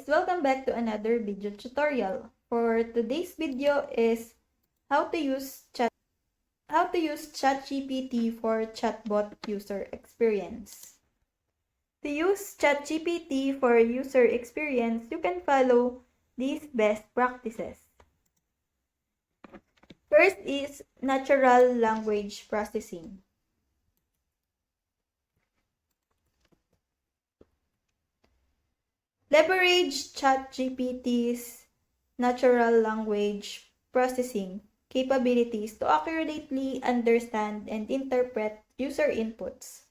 guys, welcome back to another video tutorial. For today's video is how to use ChatGPT for Chatbot User Experience. To use ChatGPT for user experience, you can follow these best practices. First is natural language processing. Leverage ChatGPT's natural language processing capabilities to accurately understand and interpret user inputs.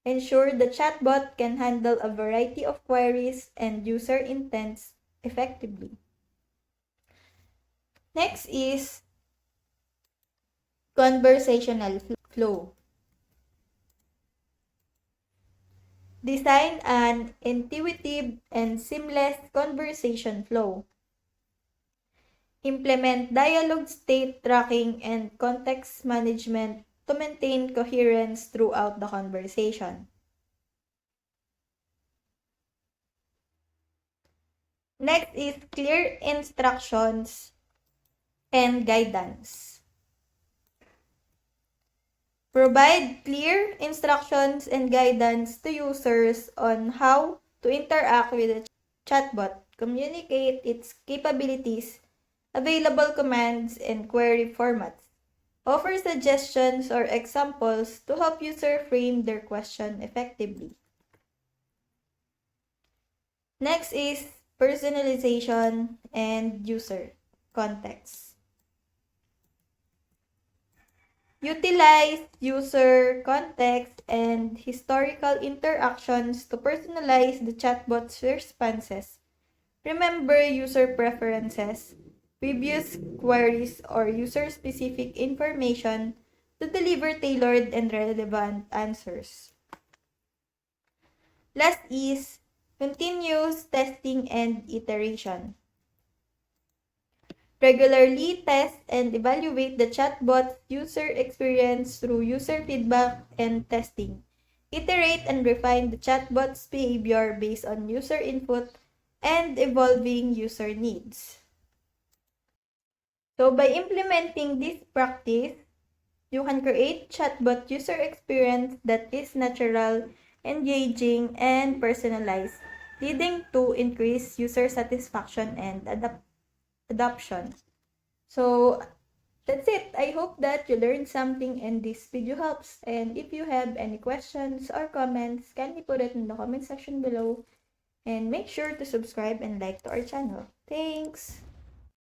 Ensure the chatbot can handle a variety of queries and user intents effectively. Next is conversational flow. Design an intuitive and seamless conversation flow. Implement dialogue state tracking and context management to maintain coherence throughout the conversation. Next is clear instructions and guidance. Provide clear instructions and guidance to users on how to interact with the chatbot, communicate its capabilities, available commands, and query formats. Offer suggestions or examples to help users frame their question effectively. Next is personalization and user context. Utilize user context and historical interactions to personalize the chatbot's responses. Remember user preferences, previous queries, or user-specific information to deliver tailored and relevant answers. Last is continuous testing and iteration. Regularly test and evaluate the chatbot's user experience through user feedback and testing. Iterate and refine the chatbot's behavior based on user input and evolving user needs. So by implementing this practice, you can create chatbot user experience that is natural, engaging, and personalized, leading to increased user satisfaction and adoption. So that's it. I hope that you learned something and this video helps. And if you have any questions or comments, kindly put it in the comment section below. And make sure to subscribe and like to our channel. Thanks!